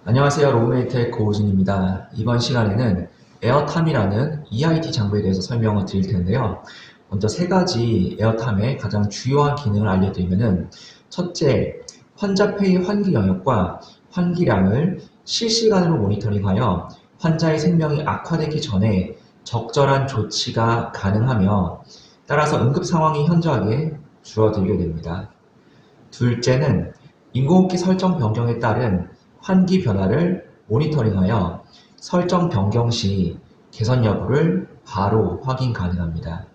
안녕하세요. 로그메이트의 고우진입니다. 이번 시간에는 에어탐이라는 EIT 장비에 대해서 설명을 드릴 텐데요. 먼저 세 가지 에어탐의 가장 주요한 기능을 알려드리면은 첫째, 환자폐의 환기 영역과 환기량을 실시간으로 모니터링하여 환자의 생명이 악화되기 전에 적절한 조치가 가능하며 따라서 응급 상황이 현저하게 줄어들게 됩니다. 둘째는 인공호흡기 설정 변경에 따른 환기 변화를 모니터링하여 설정 변경 시 개선 여부를 바로 확인 가능합니다.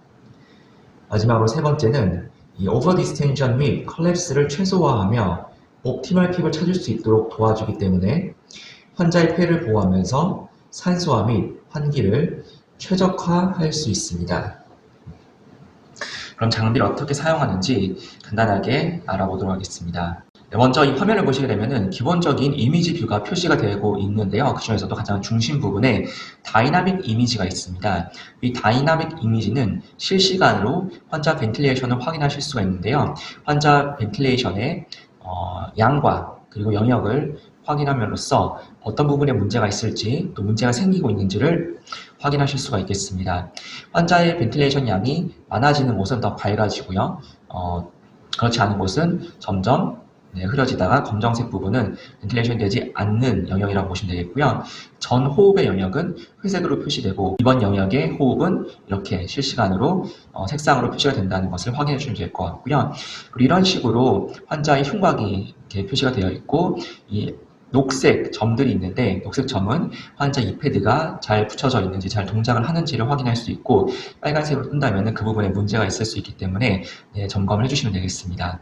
마지막으로 세 번째는 이 오버디스텐션 및 컬랩스를 최소화하며 옵티멀 픽을 찾을 수 있도록 도와주기 때문에 환자의 폐를 보호하면서 산소화 및 환기를 최적화할 수 있습니다. 그럼 장비를 어떻게 사용하는지 간단하게 알아보도록 하겠습니다. 먼저 이 화면을 보시게 되면은 기본적인 이미지 뷰가 표시가 되고 있는데요. 그 중에서도 가장 중심 부분에 다이나믹 이미지가 있습니다. 이 다이나믹 이미지는 실시간으로 환자 벤틸레이션을 확인하실 수가 있는데요. 환자 벤틸레이션의 양과 그리고 영역을 확인함으로써 어떤 부분에 문제가 있을지 또 문제가 생기고 있는지를 확인하실 수가 있겠습니다. 환자의 벤틸레이션 양이 많아지는 곳은 더 밝아지고요. 그렇지 않은 곳은 점점 흐려지다가 검정색 부분은 벤틸레이션이 되지 않는 영역이라고 보시면 되겠고요. 전 호흡의 영역은 회색으로 표시되고 이번 영역의 호흡은 이렇게 실시간으로 색상으로 표시가 된다는 것을 확인해 주시면 될 것 같고요. 그리고 이런 식으로 환자의 흉곽이 이렇게 표시가 되어 있고 이 녹색 점들이 있는데 녹색 점은 환자 이패드가 잘 붙여져 있는지 잘 동작을 하는지를 확인할 수 있고 빨간색으로 뜬다면 그 부분에 문제가 있을 수 있기 때문에 점검을 해주시면 되겠습니다.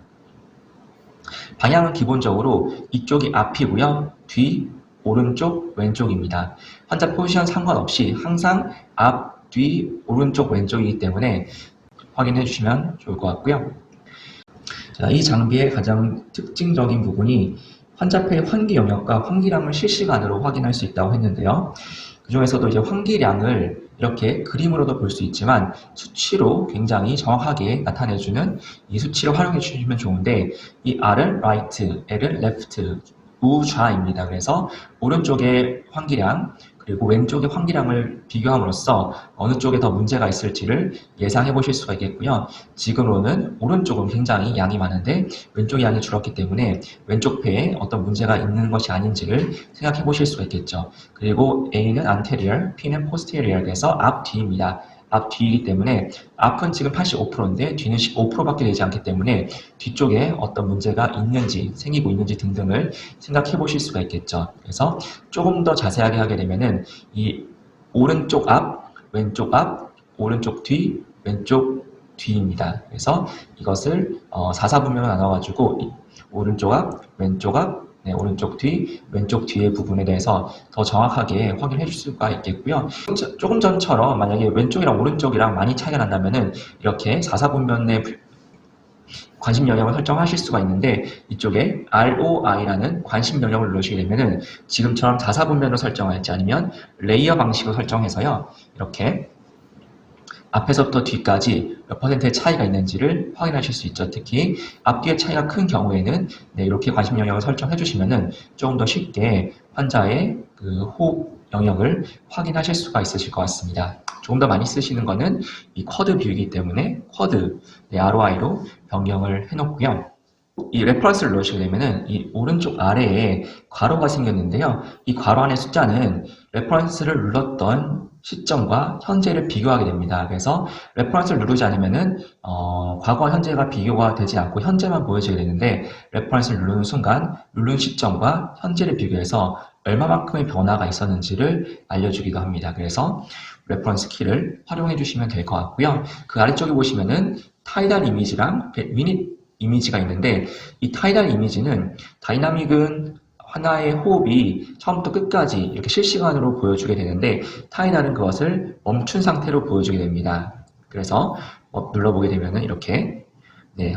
방향은 기본적으로 이쪽이 앞이고요. 뒤, 오른쪽, 왼쪽입니다. 환자 포지션 상관없이 항상 앞, 뒤, 오른쪽, 왼쪽이기 때문에 확인해 주시면 좋을 것 같고요. 자, 이 장비의 가장 특징적인 부분이 환자폐의 환기 영역과 환기량을 실시간으로 확인할 수 있다고 했는데요. 그 중에서도 이제 환기량을 이렇게 그림으로도 볼 수 있지만 수치로 굉장히 정확하게 나타내주는 이 수치를 활용해 주시면 좋은데 이 R은 right, L은 left, 우좌입니다. 그래서 오른쪽의 환기량 그리고 왼쪽의 환기량을 비교함으로써 어느 쪽에 더 문제가 있을지를 예상해 보실 수가 있겠고요. 지금으로는 오른쪽은 굉장히 양이 많은데 왼쪽 양이 줄었기 때문에 왼쪽 폐에 어떤 문제가 있는 것이 아닌지를 생각해 보실 수가 있겠죠. 그리고 A는 anterior, P는 posterior 그래서 앞, 뒤입니다. 앞, 뒤이기 때문에 앞은 지금 85%인데 뒤는 15%밖에 되지 않기 때문에 뒤쪽에 어떤 문제가 있는지 생기고 있는지 등등을 생각해 보실 수가 있겠죠. 그래서 조금 더 자세하게 하게 되면은 이 오른쪽 앞, 왼쪽 앞, 오른쪽 뒤, 왼쪽 뒤입니다. 그래서 이것을 4사분면으로 나눠가지고 오른쪽 앞, 왼쪽 앞, 오른쪽 뒤, 왼쪽 뒤의 부분에 대해서 더 정확하게 확인해 줄 수가 있겠고요. 조금 전처럼 만약에 왼쪽이랑 오른쪽이랑 많이 차이가 난다면은 이렇게 4사분면의 관심 영역을 설정하실 수가 있는데 이쪽에 ROI라는 관심 영역을 누르시게 되면은 지금처럼 4사분면으로 설정할지 아니면 레이어 방식으로 설정해서요. 이렇게 앞에서부터 뒤까지 몇 퍼센트의 차이가 있는지를 확인하실 수 있죠. 특히 앞뒤의 차이가 큰 경우에는 이렇게 관심 영역을 설정해 주시면은 조금 더 쉽게 환자의 그 호흡 영역을 확인하실 수가 있으실 것 같습니다. 조금 더 많이 쓰시는 거는 이 쿼드 뷰이기 때문에 쿼드 ROI로 변경을 해놓고요. 이 레퍼런스를 넣으시게 되면은 이 오른쪽 아래에 괄호가 생겼는데요. 이 괄호 안의 숫자는 레퍼런스를 눌렀던 시점과 현재를 비교하게 됩니다. 그래서 레퍼런스를 누르지 않으면은 과거와 현재가 비교가 되지 않고 현재만 보여지게 되는데 레퍼런스를 누르는 순간 누른 시점과 현재를 비교해서 얼마만큼의 변화가 있었는지를 알려주기도 합니다. 그래서 레퍼런스 키를 활용해 주시면 될 것 같고요. 그 아래쪽에 보시면은 타이달 이미지랑 미닛 이미지가 있는데 이 타이달 이미지는 다이나믹은 하나의 호흡이 처음부터 끝까지 이렇게 실시간으로 보여주게 되는데 타이달은 그것을 멈춘 상태로 보여주게 됩니다. 그래서 눌러보게 되면 이렇게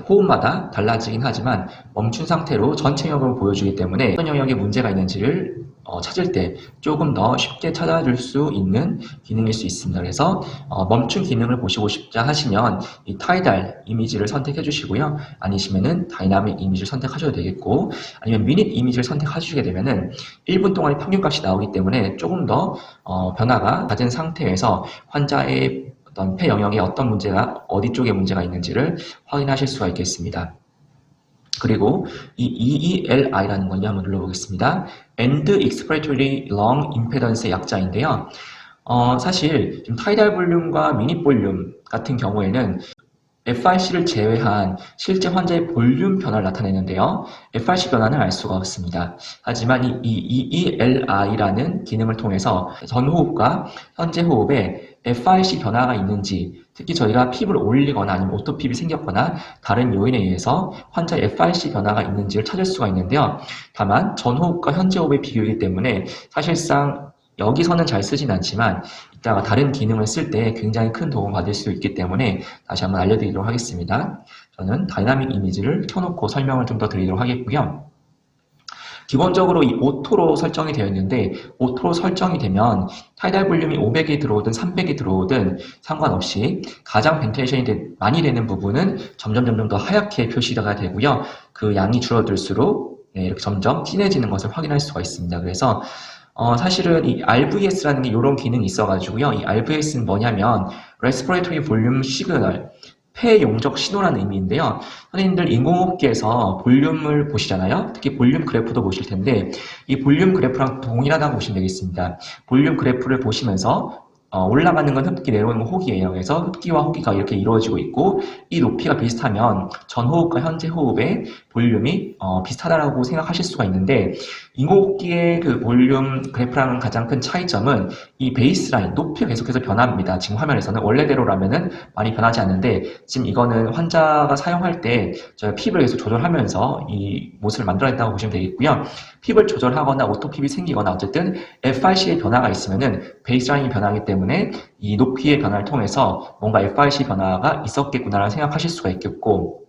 호흡마다 달라지긴 하지만 멈춘 상태로 전체 영역을 보여주기 때문에 어떤 영역에 문제가 있는지를 찾을 때 조금 더 쉽게 찾아줄 수 있는 기능일 수 있습니다. 그래서 멈춘 기능을 보시고 싶다 하시면 이 타이달 이미지를 선택해 주시고요. 아니시면은 다이나믹 이미지를 선택하셔도 되겠고, 아니면 미닛 이미지를 선택하시게 되면은 1분 동안의 평균값이 나오기 때문에 조금 더 변화가 낮은 상태에서 환자의 어떤 폐 영역에 어떤 문제가 어디 쪽에 문제가 있는지를 확인하실 수가 있겠습니다. 그리고 이 EELI라는 건요, 한번 눌러보겠습니다. End Expiratory Lung Impedance의 약자인데요. 사실 타이달 볼륨과 미닛 볼륨 같은 경우에는 FRC를 제외한 실제 환자의 볼륨 변화를 나타내는데요. FRC 변화는 알 수가 없습니다. 하지만 이 EELI라는 기능을 통해서 전호흡과 현재 호흡에 FRC 변화가 있는지, 특히 저희가 핍을 올리거나 아니면 오토핍이 생겼거나 다른 요인에 의해서 환자의 FRC 변화가 있는지를 찾을 수가 있는데요. 다만 전호흡과 현재 호흡의 비교이기 때문에 사실상 여기서는 잘 쓰진 않지만 이따가 다른 기능을 쓸 때 굉장히 큰 도움을 받을 수 있기 때문에 다시 한번 알려드리도록 하겠습니다. 저는 다이나믹 이미지를 켜놓고 설명을 좀 더 드리도록 하겠고요. 기본적으로 이 오토로 설정이 되어 있는데, 오토로 설정이 되면 타이달 볼륨이 500이 들어오든 300이 들어오든 상관없이 가장 벤틸레이션이 많이 되는 부분은 점점 더 하얗게 표시가 되고요. 그 양이 줄어들수록 이렇게 점점 진해지는 것을 확인할 수가 있습니다. 그래서 사실은 이 RVS라는 게 이런 기능이 있어가지고요. 이 RVS는 뭐냐면 Respiratory Volume Signal, 폐 용적 신호라는 의미인데요. 선생님들 인공호흡기에서 볼륨을 보시잖아요. 특히 볼륨 그래프도 보실 텐데 이 볼륨 그래프랑 동일하다고 보시면 되겠습니다. 볼륨 그래프를 보시면서 올라가는 건 흡기, 내려오는 건 호기예요. 그래서 흡기와 호기가 이렇게 이루어지고 있고, 이 높이가 비슷하면 전호흡과 현재 호흡의 볼륨이 비슷하다고 생각하실 수가 있는데, 인공호흡기의 그 볼륨 그래프랑은 가장 큰 차이점은 이 베이스라인, 높이가 계속해서 변합니다. 지금 화면에서는 원래대로라면은 많이 변하지 않는데, 지금 이거는 환자가 사용할 때 저희가 핍을 계속 조절하면서 이 모습을 만들어냈다고 보시면 되겠고요. 핍을 조절하거나 오토핍이 생기거나 어쨌든 FRC의 변화가 있으면은 베이스라인이 변하기 때문에 이 높이의 변화를 통해서 뭔가 FRC 변화가 있었겠구나라는 생각하실 수가 있겠고,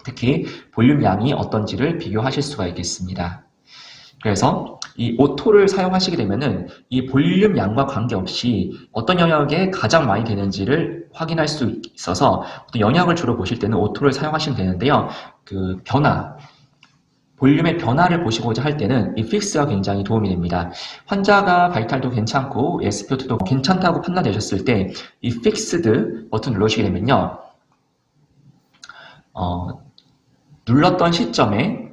특히 볼륨 양이 어떤지를 비교하실 수가 있겠습니다. 그래서 이 오토를 사용하시게 되면은 이 볼륨 양과 관계없이 어떤 영역에 가장 많이 되는지를 확인할 수 있어서 어떤 영역을 주로 보실 때는 오토를 사용하시면 되는데요. 그 변화, 볼륨의 변화를 보시고자 할 때는 이 픽스가 굉장히 도움이 됩니다. 환자가 바이탈도 괜찮고 SpO2도 괜찮다고 판단되셨을 때 이 픽스드 버튼 누르시게 되면요, 눌렀던 시점에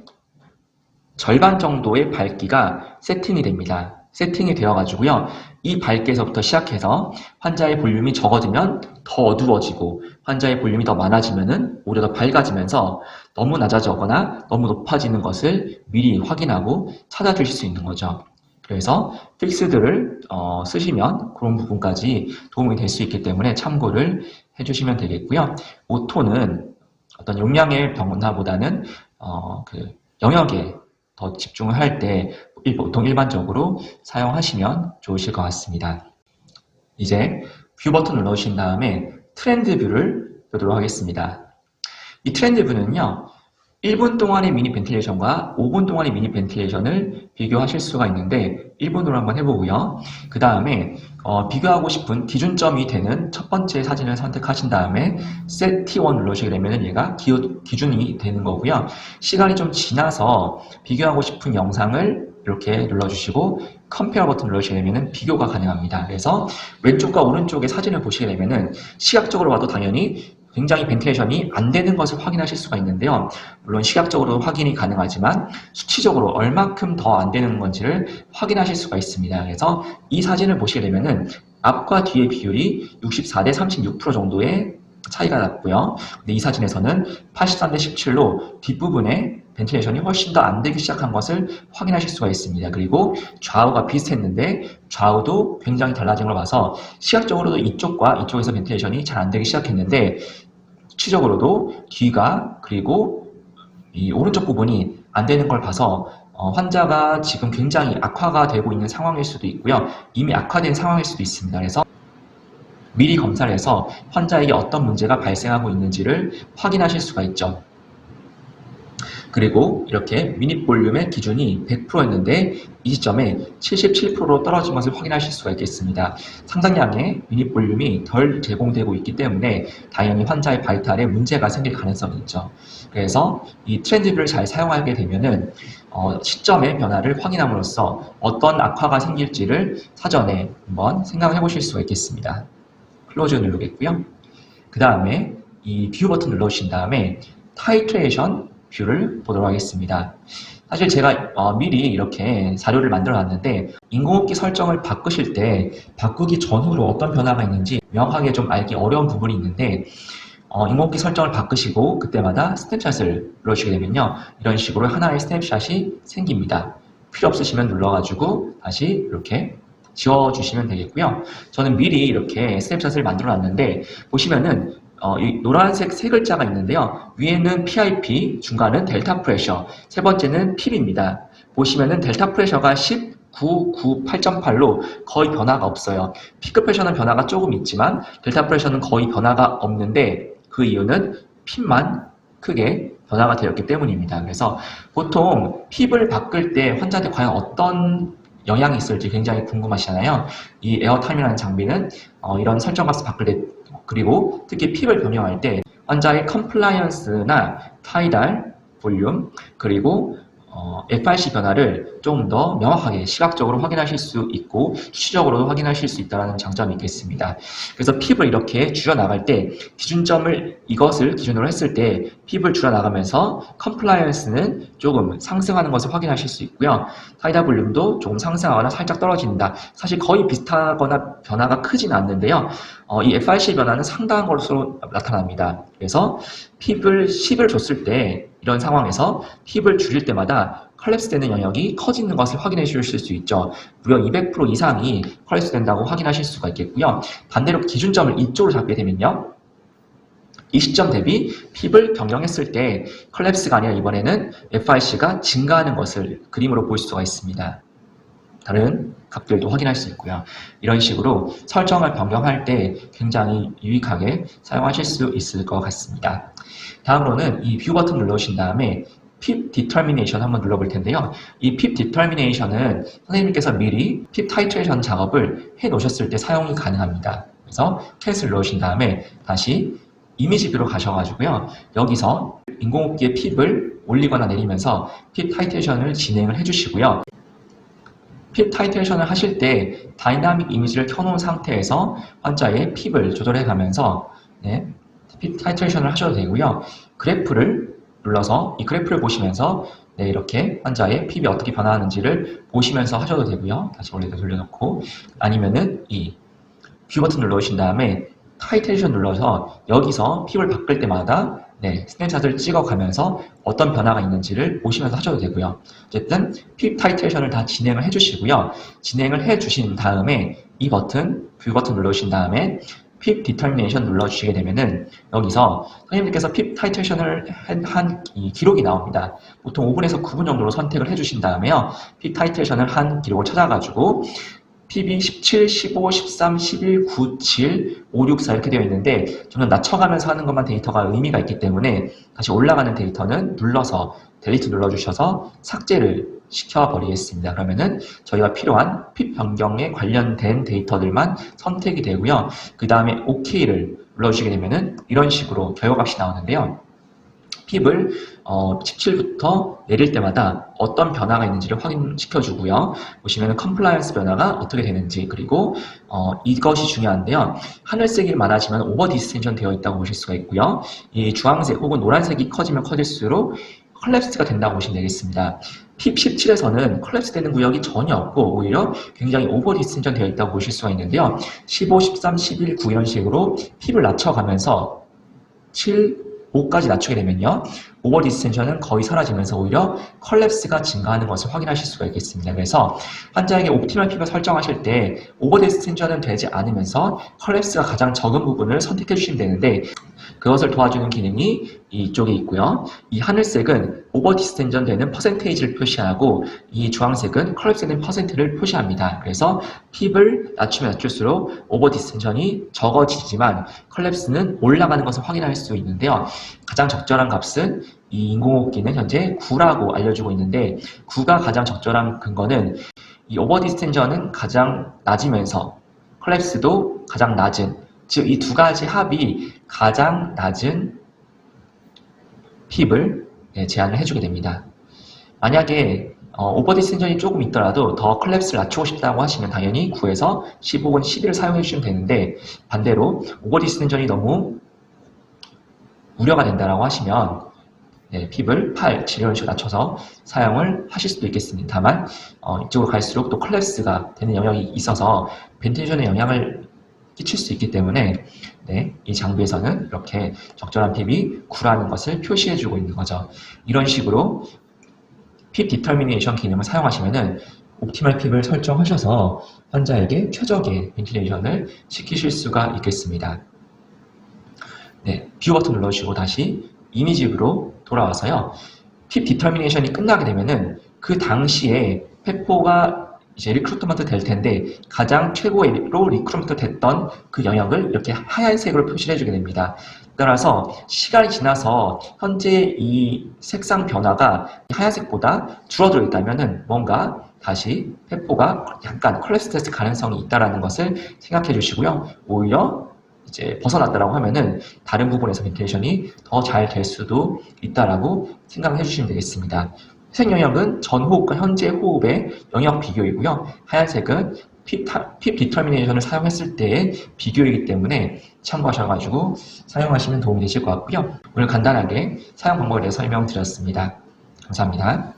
절반 정도의 밝기가 세팅이 됩니다. 세팅이 되어가지고요, 이 밝기에서부터 시작해서 환자의 볼륨이 적어지면 더 어두워지고 환자의 볼륨이 더 많아지면은 오히려 더 밝아지면서 너무 낮아지거나 너무 높아지는 것을 미리 확인하고 찾아주실 수 있는 거죠. 그래서 픽스들을 쓰시면 그런 부분까지 도움이 될 수 있기 때문에 참고를 해주시면 되겠고요. 오토는 어떤 용량의 변화보다는 그 영역에 더 집중을 할 때 보통 일반적으로 사용하시면 좋으실 것 같습니다. 이제 뷰 버튼 눌러주신 다음에 트렌드 뷰를 보도록 하겠습니다. 이 트렌드 뷰는요, 1분 동안의 미니 벤틸레이션과 5분 동안의 미니 벤틸레이션을 비교하실 수가 있는데 1분으로 한번 해보고요. 그 다음에 비교하고 싶은 기준점이 되는 첫 번째 사진을 선택하신 다음에 Set T1 누르시게 되면 얘가 기준이 되는 거고요. 시간이 좀 지나서 비교하고 싶은 영상을 이렇게 눌러주시고 컴페어 버튼 누르시게 되면 비교가 가능합니다. 그래서 왼쪽과 오른쪽의 사진을 보시게 되면 시각적으로 봐도 당연히 굉장히 벤틸레이션이 안 되는 것을 확인하실 수가 있는데요. 물론 시각적으로 확인이 가능하지만 수치적으로 얼만큼 더 안 되는 건지를 확인하실 수가 있습니다. 그래서 이 사진을 보시게 되면은 앞과 뒤의 비율이 64대 36% 정도의 차이가 났고요. 근데 이 사진에서는 83대 17로 뒷부분에 벤틸레이션이 훨씬 더 안 되기 시작한 것을 확인하실 수가 있습니다. 그리고 좌우가 비슷했는데 좌우도 굉장히 달라진 걸 봐서 시각적으로도 이쪽과 이쪽에서 벤틸레이션이 잘 안 되기 시작했는데 수치적으로도 뒤가 그리고 이 오른쪽 부분이 안 되는 걸 봐서 환자가 지금 굉장히 악화가 되고 있는 상황일 수도 있고요. 이미 악화된 상황일 수도 있습니다. 그래서 미리 검사를 해서 환자에게 어떤 문제가 발생하고 있는지를 확인하실 수가 있죠. 그리고 이렇게 유닛 볼륨의 기준이 100%였는데 이 시점에 77%로 떨어진 것을 확인하실 수가 있겠습니다. 상당량의 유닛 볼륨이 덜 제공되고 있기 때문에 당연히 환자의 바이탈에 문제가 생길 가능성이 있죠. 그래서 이 트렌드뷰를 잘 사용하게 되면은 시점의 변화를 확인함으로써 어떤 악화가 생길지를 사전에 한번 생각해 보실 수가 있겠습니다. 클로즈 누르겠고요. 그 다음에 이 뷰 버튼 눌러주신 다음에 타이트레이션 뷰를 보도록 하겠습니다. 사실 제가 미리 이렇게 자료를 만들어 놨는데 인공호흡기 설정을 바꾸실 때 바꾸기 전후로 어떤 변화가 있는지 명확하게 좀 알기 어려운 부분이 있는데 인공호흡기 설정을 바꾸시고 그때마다 스냅샷을 눌러주시게 되면요, 이런 식으로 하나의 스냅샷이 생깁니다. 필요 없으시면 눌러가지고 다시 이렇게 지워주시면 되겠고요. 저는 미리 이렇게 스냅샷을 만들어 놨는데 보시면은 이 노란색 세 글자가 있는데요. 위에는 PIP, 중간은 델타 프레셔, 세 번째는 핍입니다. 보시면은 델타 프레셔가 1998.8로 거의 변화가 없어요. 피크 프레셔는 변화가 조금 있지만 델타 프레셔는 거의 변화가 없는데 그 이유는 핍만 크게 변화가 되었기 때문입니다. 그래서 보통 핍을 바꿀 때 환자한테 과연 어떤 영향이 있을지 굉장히 궁금하시잖아요. 이 에어타임이라는 장비는 이런 설정 값을 바꿀 때, 그리고 특히 핍을 변경할 때 환자의 컴플라이언스나 타이달, 볼륨, 그리고 FRC 변화를 좀 더 명확하게 시각적으로 확인하실 수 있고 수치적으로도 확인하실 수 있다는 장점이 있겠습니다. 그래서 핍을 이렇게 줄여나갈 때 이것을 기준으로 했을 때 핍을 줄여나가면서 컴플라이언스는 조금 상승하는 것을 확인하실 수 있고요. 타이다 볼륨도 조금 상승하거나 살짝 떨어진다. 사실 거의 비슷하거나 변화가 크진 않는데요. 이 FRC 변화는 상당한 것으로 나타납니다. 그래서 핍을 10을 줬을 때 이런 상황에서 핍을 줄일 때마다 컬랩스 되는 영역이 커지는 것을 확인해 주실 수 있죠. 무려 200% 이상이 컬랩스 된다고 확인하실 수가 있겠고요. 반대로 기준점을 이쪽으로 잡게 되면요, 이 시점 대비 핍을 변경했을 때 컬랩스가 아니라 이번에는 FRC가 증가하는 것을 그림으로 볼 수가 있습니다. 다른 값들도 확인할 수 있고요. 이런 식으로 설정을 변경할 때 굉장히 유익하게 사용하실 수 있을 것 같습니다. 다음으로는 이 뷰 버튼 눌러주신 다음에 핍 디터미네이션 한번 눌러볼 텐데요. 이 핍 디터미네이션은 선생님께서 미리 핍 타이트레이션 작업을 해 놓으셨을 때 사용이 가능합니다. 그래서 캔슬 눌러주신 다음에 다시 이미지 뷰로 가셔가지고요. 여기서 인공호흡기의 핍을 올리거나 내리면서 핍 타이트레이션을 진행을 해주시고요. 핍 타이트레이션을 하실 때 다이나믹 이미지를 켜놓은 상태에서 환자의 핍을 조절해 가면서 핍 타이트레이션을 하셔도 되고요. 그래프를 눌러서 이 그래프를 보시면서 이렇게 환자의 핍이 어떻게 변화하는지를 보시면서 하셔도 되고요. 다시 원래대로 돌려놓고, 아니면은 이 뷰 버튼 눌러주신 다음에 타이트레이션 눌러서 여기서 핍을 바꿀 때마다 스냅샷을 찍어가면서 어떤 변화가 있는지를 보시면서 하셔도 되고요. 어쨌든 핍 타이트레이션을 다 진행을 해주시고요. 진행을 해주신 다음에 이 버튼, 뷰 버튼 눌러주신 다음에 핍 디터미네이션 눌러주시게 되면은 여기서 선생님들께서 핍 타이트레이션을 한 이 기록이 나옵니다. 보통 5분에서 9분 정도로 선택을 해주신 다음에요. 핍 타이트레이션을 한 기록을 찾아가지고 핍이 17, 15, 13, 11, 9, 7, 5, 6, 4 이렇게 되어 있는데 저는 낮춰가면서 하는 것만 데이터가 의미가 있기 때문에 다시 올라가는 데이터는 눌러서 델리트 눌러주셔서 삭제를 시켜버리겠습니다. 그러면은 저희가 필요한 핍 변경에 관련된 데이터들만 선택이 되고요. 그 다음에 OK를 눌러주시게 되면은 이런 식으로 결과값이 나오는데요. 핍을 17부터 내릴 때마다 어떤 변화가 있는지를 확인시켜주고요. 보시면 컴플라이언스 변화가 어떻게 되는지, 그리고 이것이 중요한데요. 하늘색이 많아지면 오버 디스텐션 되어 있다고 보실 수가 있고요. 이 주황색 혹은 노란색이 커지면 커질수록 컬랩스가 된다고 보시면 되겠습니다. 핍 17에서는 컬랩스 되는 구역이 전혀 없고 오히려 굉장히 오버 디스텐션 되어 있다고 보실 수가 있는데요. 15, 13, 11, 9 이런 식으로 핍을 낮춰가면서 7, 5까지 낮추게 되면요, 오버 디스텐션은 거의 사라지면서 오히려 컬랩스가 증가하는 것을 확인하실 수가 있겠습니다. 그래서 환자에게 옵티멀 핍을 설정하실 때 오버 디스텐션은 되지 않으면서 컬랩스가 가장 적은 부분을 선택해 주시면 되는데, 그것을 도와주는 기능이 이쪽에 있고요. 이 하늘색은 오버 디스텐전 되는 퍼센테이지를 표시하고 이 주황색은 컬랩스 된 퍼센트를 표시합니다. 그래서 핍을 낮추면 낮출수록 오버 디스텐전이 적어지지만 컬랩스는 올라가는 것을 확인할 수 있는데요. 가장 적절한 값은 이 인공호흡기는 현재 9라고 알려주고 있는데 9가 가장 적절한 근거는 이 오버 디스텐전은 가장 낮으면서 컬랩스도 가장 낮은, 즉 이 두 가지 합이 가장 낮은 핍을 제한을 해주게 됩니다. 만약에 오버 디스텐전이 조금 있더라도 더 컬랩스를 낮추고 싶다고 하시면 당연히 9에서 10 혹은 11을 사용해 주시면 되는데, 반대로 오버 디스텐전이 너무 우려가 된다고 하시면 핍을 8, 7 이런 식으로 낮춰서 사용을 하실 수도 있겠습니다. 다만 이쪽으로 갈수록 또 컬랩스가 되는 영역이 있어서 벤틸레이션에 영향을 끼칠 수 있기 때문에 이 장비에서는 이렇게 적절한 핍이 9라는 것을 표시해주고 있는 거죠. 이런 식으로 핍 디터미네이션 기능을 사용하시면은 옵티멀 핍을 설정하셔서 환자에게 최적의 벤틸레이션을 시키실 수가 있겠습니다. 뷰 버튼 눌러주시고 다시 이미지로 돌아와서요. 핍 디터미네이션이 끝나게 되면은 그 당시에 페포가 이제 리크루트먼트 될 텐데 가장 최고로 리크루트먼트 됐던 그 영역을 이렇게 하얀색으로 표시를 해주게 됩니다. 따라서 시간이 지나서 현재 이 색상 변화가 하얀색보다 줄어들어 있다면은 뭔가 다시 페포가 약간 컬레스테스 가능성이 있다라는 것을 생각해 주시고요. 오히려 이제 벗어났다라고 하면은 다른 부분에서 벤틸레이션이 더 잘 될 수도 있다라고 생각해 주시면 되겠습니다. 회색 영역은 전 호흡과 현재 호흡의 영역 비교이고요. 하얀색은 핍 디터미네이션을 사용했을 때의 비교이기 때문에 참고하셔가지고 사용하시면 도움이 되실 것 같고요. 오늘 간단하게 사용 방법에 대해 설명드렸습니다. 감사합니다.